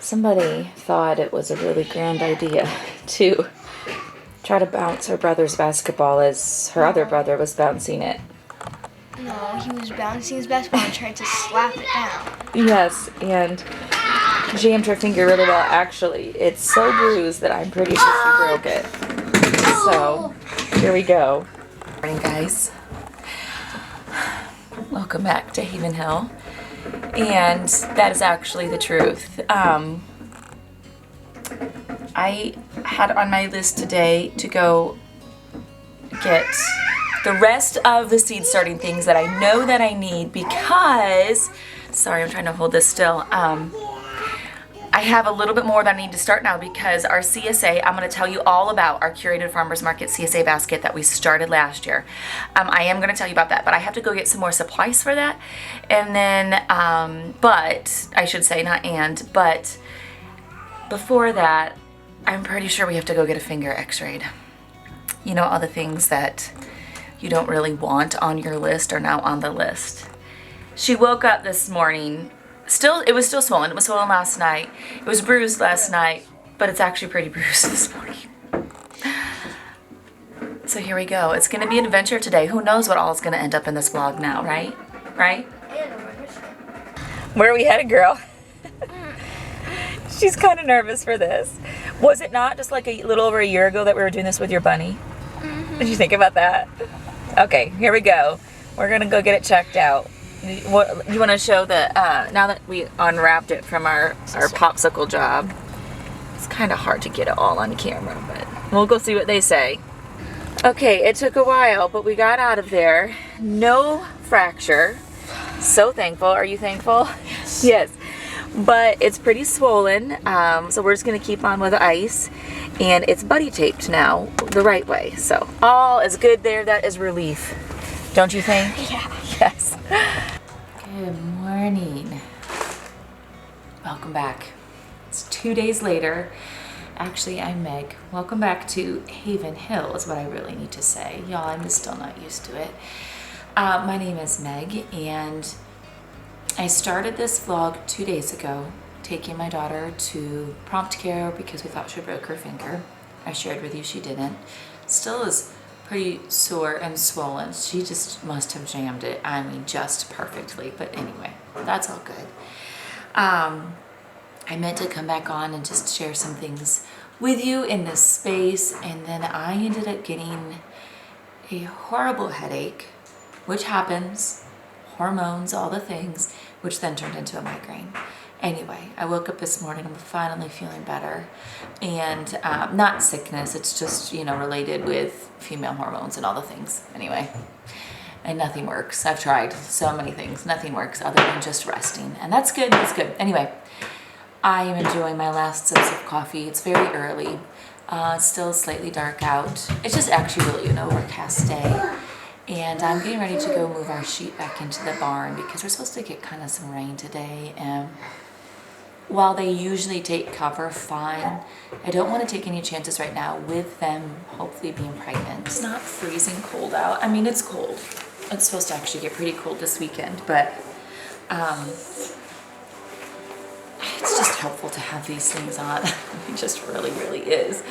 Somebody thought it was a really grand idea to try to bounce her brother's basketball as her other brother was bouncing it. No, he was bouncing his basketball and tried to slap it down. Yes, and jammed her finger really well. Actually, it's so bruised that I'm pretty sure she broke it. So, here we go. Good morning, guys. Welcome back to Haven Hill. And that is actually the truth. I had on my list today to go get the rest of the seed starting things that I know that I need because, sorry, I'm trying to hold this still. I have a little bit more that I need to start now because our CSA, I'm going to tell you all about our Curated Farmers Market CSA basket that we started last year. I am going to tell you about that, but I have to go get some more supplies for that. And then, but, I should say, but before that, I'm pretty sure we have to go get a finger x-rayed. You know, all the things that you don't really want on your list are now on the list. She woke up this morning. It was still swollen. It was swollen last night. It was bruised last night, but it's actually pretty bruised this morning. So here we go. It's going to be an adventure today. Who knows what all is going to end up in this vlog now, right? Right? Where are we headed, girl? She's kind of nervous for this. Was it not just like a little over a year ago that we were doing this with your bunny? Mm-hmm. Did you think about that? Okay, here we go. We're going to go get it checked out. You want to show the, now that we unwrapped it from our popsicle job, it's kind of hard to get it all on camera, but we'll go see what they say. Okay, it took a while, but we got out of there. No fracture. So thankful. Are you thankful? Yes. Yes. But it's pretty swollen, so we're just going to keep on with ice. And it's buddy taped now the right way. So all is good there. That is relief. Don't you think? Yeah. Yes. Good morning. Welcome back. It's 2 days later. Actually, I'm Meg. Welcome back to Haven Hill is what I really need to say. Y'all, I'm just still not used to it. My name is Meg, and I started this vlog 2 days ago, taking my daughter to prompt care because we thought she broke her finger. I shared with you she didn't. Still is pretty sore and swollen. She just must have jammed it, I mean, just perfectly. But anyway, that's all good. I meant to come back on and just share some things with you in this space, and then I ended up getting a horrible headache, which happens, hormones, all the things, which then turned into a migraine. Anyway, I woke up this morning, I'm finally feeling better, and not sickness, it's just, you know, related with female hormones and all the things. Anyway, and nothing works. I've tried so many things, nothing works other than just resting, and that's good, that's good. Anyway, I am enjoying my last sips of coffee. It's very early, it's still slightly dark out. It's just actually really an overcast day. And I'm getting ready to go move our sheep back into the barn because we're supposed to get kind of some rain today. And while they usually take cover fine, I don't want to take any chances right now with them hopefully being pregnant. It's not freezing cold out. I mean, it's cold. It's supposed to actually get pretty cold this weekend, but it's just helpful to have these things on. It just really, really is.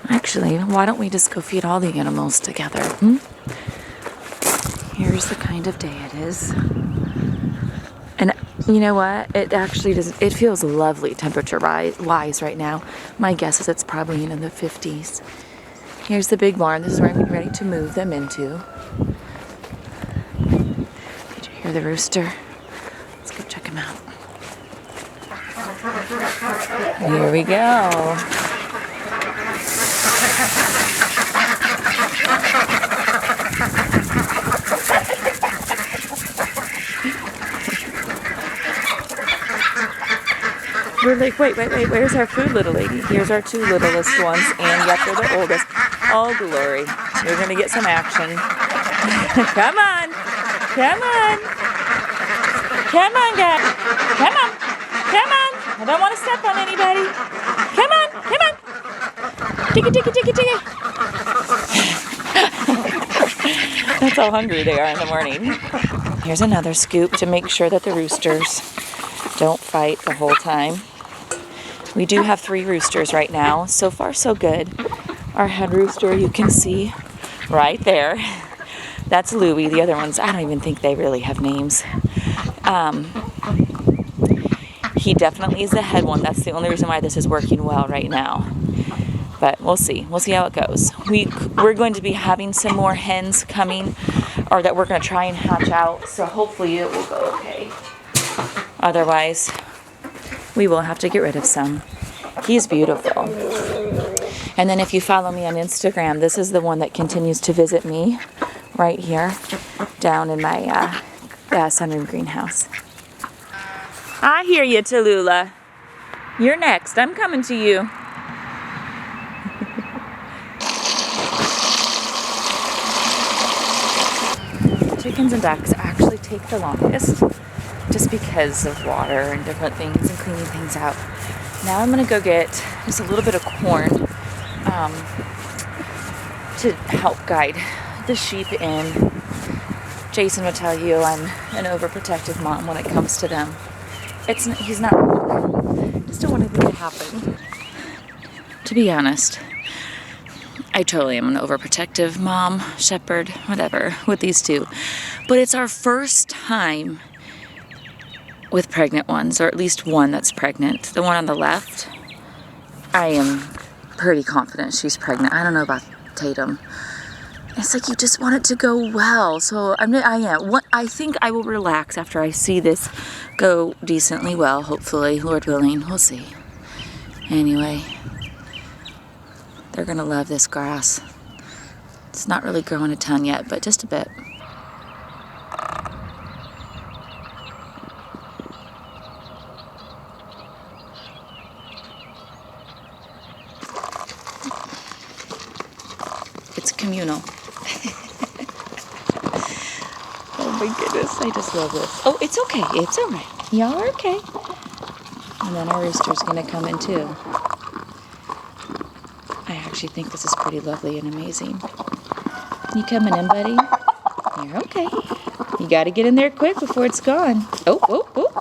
Actually, why don't we just go feed all the animals together? Here's the kind of day it is. And you know what? It actually doesn't, it feels lovely temperature-wise right now. My guess is it's probably in the 50s. Here's the big barn. This is where I'm getting ready to move them into. Did you hear the rooster? Let's go check him out. Here we go. We're like, wait, where's our food, little lady? Here's our two littlest ones, and yet they're the oldest. Oh, glory. You're going to get some action. Come on. Come on. Come on, guys. Come on. Come on. I don't want to step on anybody. Come on. Come on. Diggy. That's how hungry they are in the morning. Here's another scoop to make sure that the roosters don't fight the whole time. We do have 3 roosters right now. So far, so good. Our head rooster, you can see right there. That's Louie. The other ones, I don't even think they really have names. He definitely is the head one. That's the only reason why this is working well right now. But we'll see. We'll see how it goes. We're going to be having some more hens coming, or that we're going to try and hatch out. So hopefully it will go okay. Otherwise, we will have to get rid of some. He's beautiful. And then if you follow me on Instagram, this is the one that continues to visit me right here down in my sunroom greenhouse. I hear you, Tallulah. You're next. I'm coming to you. Chickens and ducks actually take the longest just because of water and different things and cleaning things out. Now I'm going to go get just a little bit of corn to help guide the sheep in. Jason will tell you I'm an overprotective mom when it comes to them. He's not wrong. Just don't want anything to happen. To be honest, I totally am an overprotective mom, shepherd, whatever, with these two. But it's our first time with pregnant ones, or at least one that's pregnant. The one on the left, I am pretty confident she's pregnant. I don't know about Tatum. It's like you just want it to go well. So I am. I think I will relax after I see this go decently well, hopefully, Lord willing. We'll see. Anyway, they're going to love this grass. It's not really growing a ton yet, but just a bit. It's communal. Oh my goodness, I just love this. Oh, it's okay. It's all right. Y'all are okay. And then our rooster's going to come in too. I actually think this is pretty lovely and amazing. You coming in, buddy? You're okay. You got to get in there quick before it's gone. Oh, oh, oh.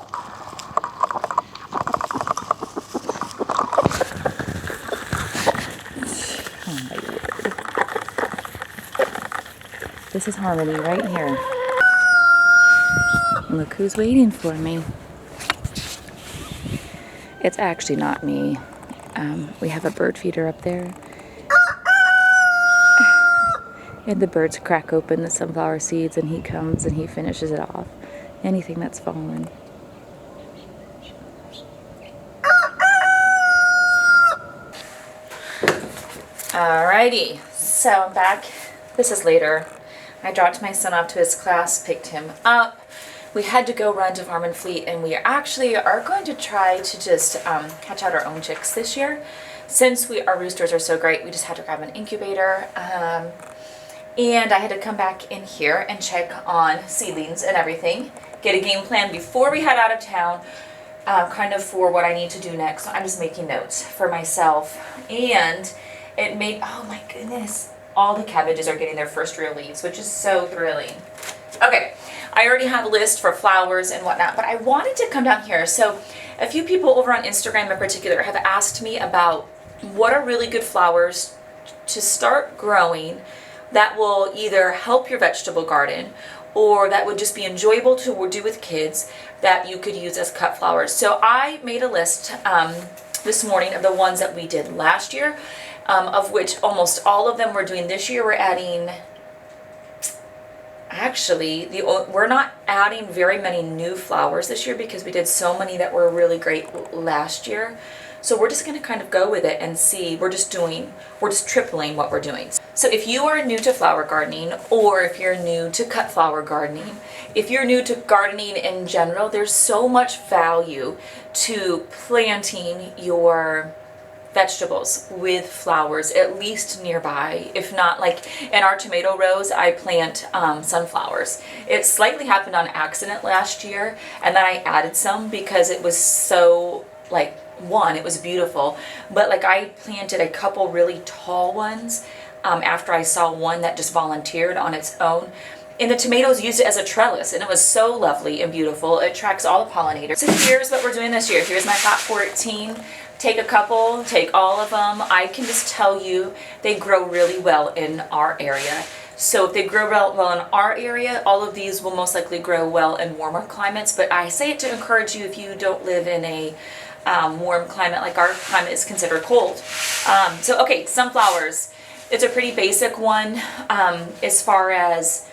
Oh my word. This is Harmony right here. And look who's waiting for me. It's actually not me. We have a bird feeder up there. And the birds crack open the sunflower seeds and he comes and he finishes it off. Anything that's fallen. Alrighty, so I'm back. This is later. I dropped my son off to his class, picked him up. We had to go run to Farm and Fleet, and we actually are going to try to just hatch out our own chicks this year. Since our roosters are so great, we just had to grab an incubator. And I had to come back in here and check on seedlings and everything. Get a game plan before we head out of town, kind of for what I need to do next. So I'm just making notes for myself. And it made, oh my goodness, all the cabbages are getting their first real leaves, which is so thrilling. Okay, I already have a list for flowers and whatnot, but I wanted to come down here. So a few people over on Instagram in particular have asked me about what are really good flowers to start growing that will either help your vegetable garden or that would just be enjoyable to do with kids that you could use as cut flowers. So I made a list this morning of the ones that we did last year, of which almost all of them we're doing this year. We're adding, actually, we're not adding very many new flowers this year because we did so many that were really great last year. So we're just going to kind of go with it and see. We're just tripling what we're doing. So if you are new to flower gardening, or if you're new to cut flower gardening, if you're new to gardening in general, there's so much value to planting your vegetables with flowers, at least nearby. If not, like in our tomato rows, I plant sunflowers. It slightly happened on accident last year, and then I added some because it was so, like, it was beautiful, but like I planted a couple really tall ones after I saw one that just volunteered on its own. And the tomatoes used it as a trellis, and it was so lovely and beautiful. It attracts all the pollinators. So here's what we're doing this year. Here's my top 14 take a couple, take all of them. I can just tell you they grow really well in our area. So if they grow well in our area, all of these will most likely grow well in warmer climates. But I say it to encourage you if you don't live in a warm climate, like our climate is considered cold. So okay, sunflowers. It's a pretty basic one as far as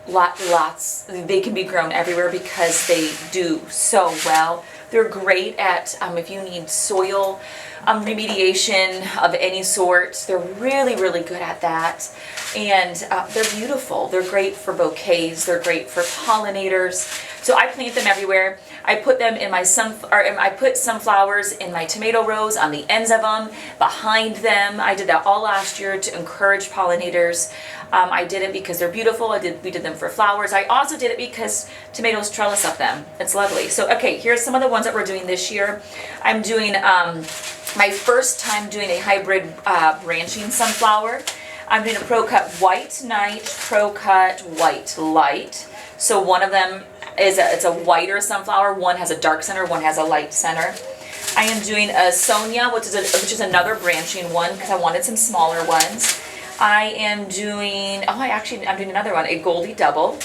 lots. They can be grown everywhere because they do so well. They're great at if you need soil remediation of any sort. They're really, really good at that. And they're beautiful. They're great for bouquets. They're great for pollinators. So I plant them everywhere. I put them in my I put sunflowers in my tomato rows, on the ends of them, behind them. I did that all last year to encourage pollinators. I did it because they're beautiful. We did them for flowers. I also did it because tomatoes trellis up them. It's lovely. So okay, here's some of the ones that we're doing this year. I'm doing my first time doing a hybrid branching sunflower. I'm doing a Pro Cut White Night, Pro Cut White Light. So one of them is it's a whiter sunflower. One has a dark center, one has a light center. I am doing a Sonia, which is another branching one because I wanted some smaller ones. I am doing, I'm doing another one, a Goldie Double.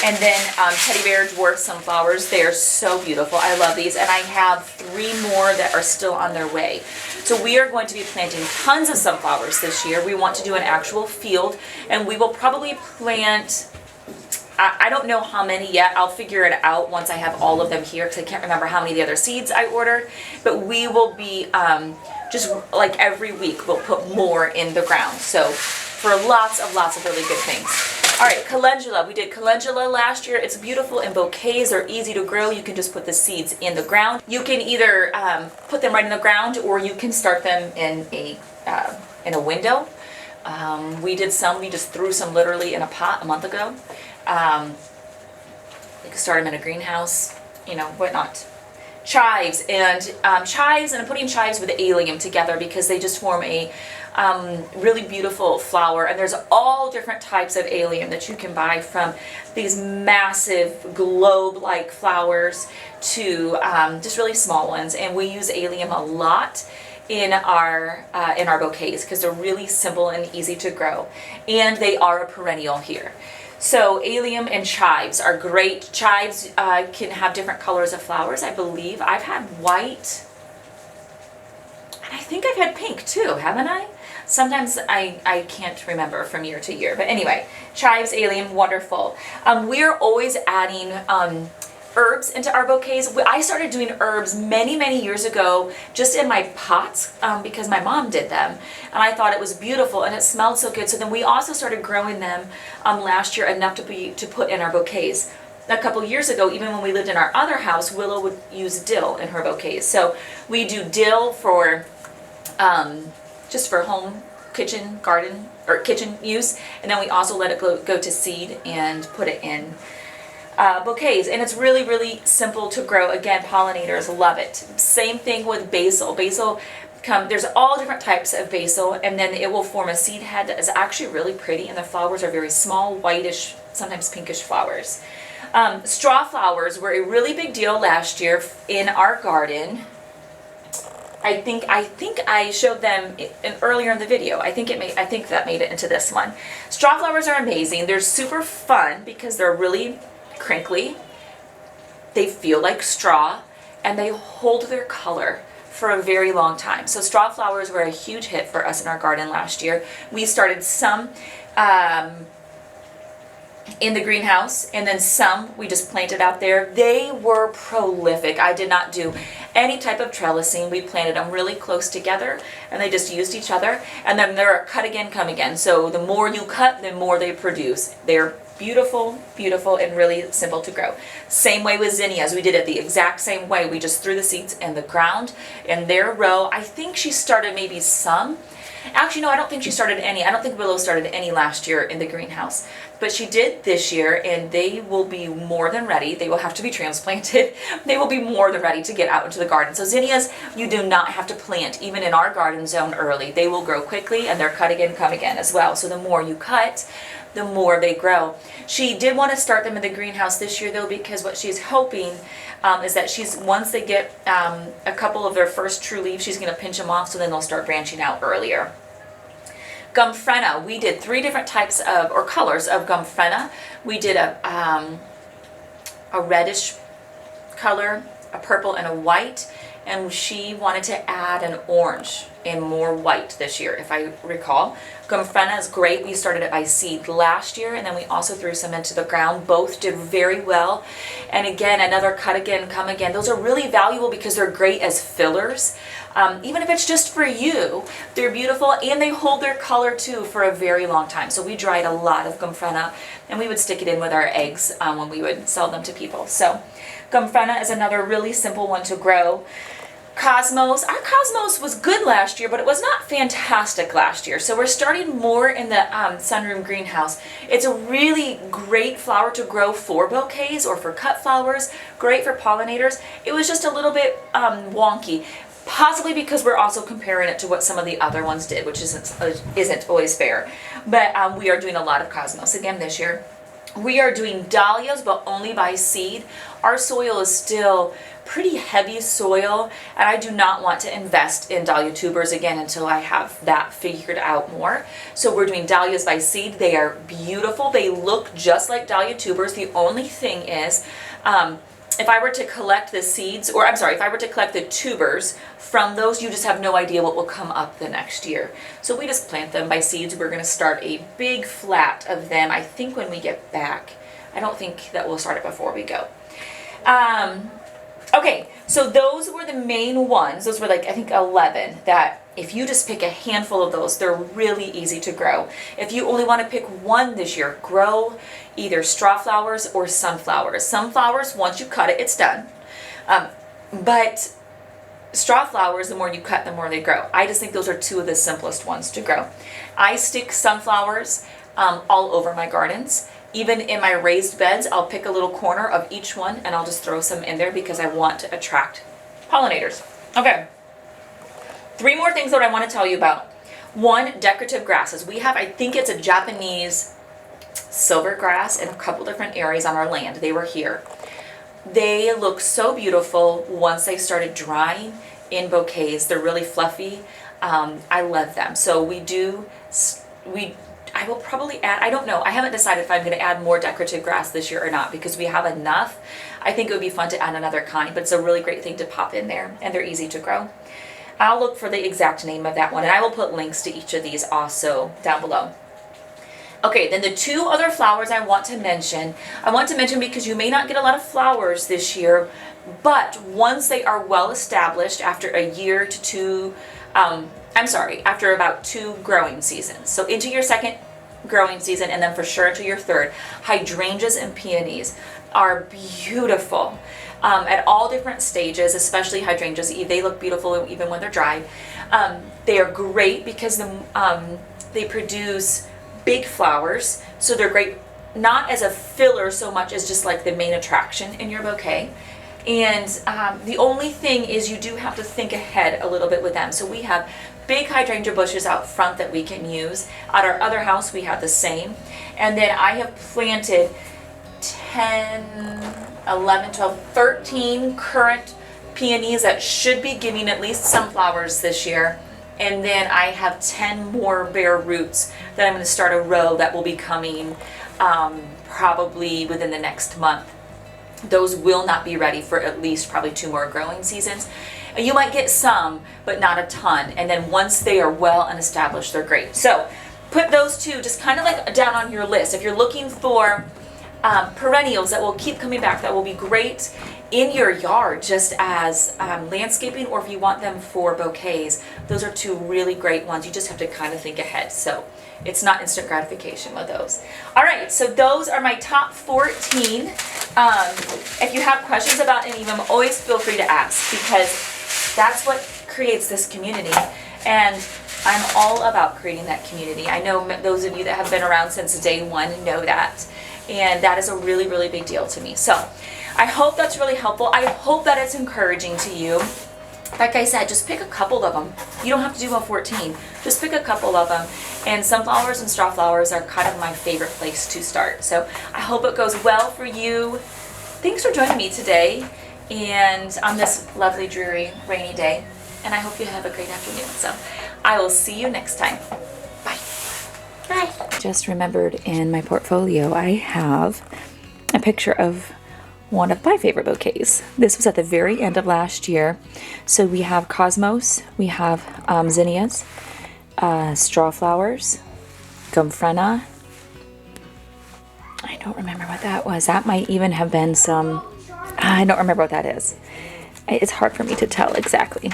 And then Teddy Bear Dwarf Sunflowers. They are so beautiful. I love these. And I have 3 more that are still on their way. So we are going to be planting tons of sunflowers this year. We want to do an actual field. And we will probably plant, I don't know how many yet. I'll figure it out once I have all of them here because I can't remember how many of the other seeds I ordered. But we will be, just like every week, we'll put more in the ground. So for lots of really good things. All right, calendula. We did calendula last year. It's beautiful in bouquets. They're easy to grow. You can just put the seeds in the ground. You can either put them right in the ground, or you can start them in a window. We did some. We just threw some literally in a pot a month ago. You can start them in a greenhouse, whatnot. Chives and I'm putting chives with allium together because they just form a really beautiful flower. And there's all different types of allium that you can buy, from these massive globe-like flowers to just really small ones. And we use allium a lot in our bouquets because they're really simple and easy to grow, and they are a perennial here. So allium and chives are great. Chives can have different colors of flowers, I believe. I've had white, and I think I've had pink too, haven't I? Sometimes I can't remember from year to year. But anyway, chives, allium, wonderful. We're always adding herbs into our bouquets. I started doing herbs many years ago just in my pots because my mom did them, and I thought it was beautiful and it smelled so good. So then we also started growing them last year, enough to put in our bouquets. A couple years ago, even when we lived in our other house, Willow would use dill in her bouquets. So we do dill for just for home, kitchen, garden, or kitchen use, and then we also let it go to seed and put it in bouquets. And it's really simple to grow. Again, pollinators love it. Same thing with basil. There's all different types of basil, and then it will form a seed head that is actually really pretty, and the flowers are very small, whitish, sometimes pinkish flowers. Straw flowers were a really big deal last year in our garden. I think I showed them earlier in the video. I think that made it into this one. Straw flowers are amazing. They're super fun because they're really crinkly. They feel like straw, and they hold their color for a very long time. So straw flowers were a huge hit for us in our garden last year. We started some in the greenhouse, and then some we just planted out there. They were prolific. I did not do any type of trellising. We planted them really close together, and they just used each other. And then they're cut again, come again. So the more you cut, the more they produce. They're beautiful, and really simple to grow. Same way with zinnias. We did it the exact same way. We just threw the seeds in the ground in their row. I think she started maybe some. Actually, no, I don't think she started any. I don't think Willow started any last year in the greenhouse. but she did this year, and they will be more than ready. They will have to be transplanted. They will be more than ready to get out into the garden. So zinnias, you do not have to plant even in our garden zone early. They will grow quickly, and they're cut again, come again as well. So the more you cut, the more they grow. She did want to start them in the greenhouse this year though, because what she's hoping is that once they get a couple of their first true leaves, she's going to pinch them off, so then they'll start branching out earlier. Gumfrena, we did 3 different types of, or colors of gumfrena. We did a reddish color, a purple, and a white, and she wanted to add an orange and more white this year, if I recall. Gumfrena is great. We started it by seed last year, and then we also threw some into the ground. Both did very well. And again, another cut again, come again. Those are really valuable because they're great as fillers. Even if it's just for you, they're beautiful, and they hold their color too for a very long time. So we dried a lot of gumfrena, and we would stick it in with our eggs when we would sell them to people. So gumfrena is another really simple one to grow. Cosmos, our Cosmos was good last year, but it was not fantastic last year. So we're starting more in the sunroom greenhouse. It's a really great flower to grow for bouquets or for cut flowers, great for pollinators. It was just a little bit wonky, possibly because we're also comparing it to what some of the other ones did, which isn't always fair. But we are doing a lot of Cosmos again this year. We are doing dahlias, but only by seed. Our soil is still pretty heavy soil, and I do not want to invest in dahlia tubers again until I have that figured out more. So we're doing dahlias by seed. They are beautiful. They look just like dahlia tubers. The only thing is, if I were to collect the seeds, or I'm sorry, if I were to collect the tubers from those, you just have no idea what will come up the next year. So we just plant them by seeds. We're going to start a big flat of them, I think, when we get back. I don't think that we'll start it before we go. Okay, so those were the main ones. Those were like, I think, 11 that if you just pick a handful of those, they're really easy to grow. If you only want to pick one this year, grow either straw flowers or sunflowers. Sunflowers, once you cut it, it's done. But straw flowers, the more you cut, the more they grow. I just think those are 2 of the simplest ones to grow. I stick sunflowers all over my gardens. Even in my raised beds, I'll pick a little corner of each one and I'll just throw some in there because I want to attract pollinators. Okay, 3 more things that I want to tell you about. 1, decorative grasses. We have, I think it's a Japanese silver grass in a couple different areas on our land. They were here. They look so beautiful once they started drying in bouquets. They're really fluffy. I love them. So I will probably add, I don't know, I haven't decided if I'm going to add more decorative grass this year or not because we have enough. I think it would be fun to add another kind, but it's a really great thing to pop in there, and they're easy to grow. I'll look for the exact name of that one, and I will put links to each of these also down below. Okay, then the 2 other flowers I want to mention because you may not get a lot of flowers this year, but once they are well established after a year to 2, after about 2 growing seasons. So into your 2nd growing season, and then for sure into your 3rd, hydrangeas and peonies are beautiful at all different stages, especially hydrangeas. They look beautiful even when they're dried. They are great because they produce big flowers, so they're great not as a filler so much as just like the main attraction in your bouquet. And the only thing is you do have to think ahead a little bit with them. So we have big hydrangea bushes out front that we can use. At our other house we have the same. And then I have planted 10, 11, 12, 13 current peonies that should be giving at least some flowers this year. And then I have 10 more bare roots that I'm going to start a row that will be coming probably within the next month. Those will not be ready for at least probably 2 more growing seasons. You might get some, but not a ton. And then once they are well and established, they're great. So put those 2 just kind of like down on your list. If you're looking for perennials that will keep coming back, that will be great in your yard just as landscaping, or if you want them for bouquets, those are 2 really great ones. You just have to kind of think ahead. So it's not instant gratification with those. All right, so those are my top 14. If you have questions about any of them, always feel free to ask, because that's what creates this community. And I'm all about creating that community. I know those of you that have been around since day one know that. And that is a really, really big deal to me. So I hope that's really helpful. I hope that it's encouraging to you. Like I said, just pick a couple of them. You don't have to do all 14. Just pick a couple of them. And sunflowers and straw flowers are kind of my favorite place to start. So I hope it goes well for you. Thanks for joining me today and on this lovely, dreary, rainy day. And I hope you have a great afternoon. So I will see you next time. Bye. Bye. Just remembered in my portfolio, I have a picture of one of my favorite bouquets. This was at the very end of last year. So we have cosmos, we have zinnias, straw flowers, gomphrena. I don't remember what that was. That might even have been some, I don't remember what that is. It's hard for me to tell exactly.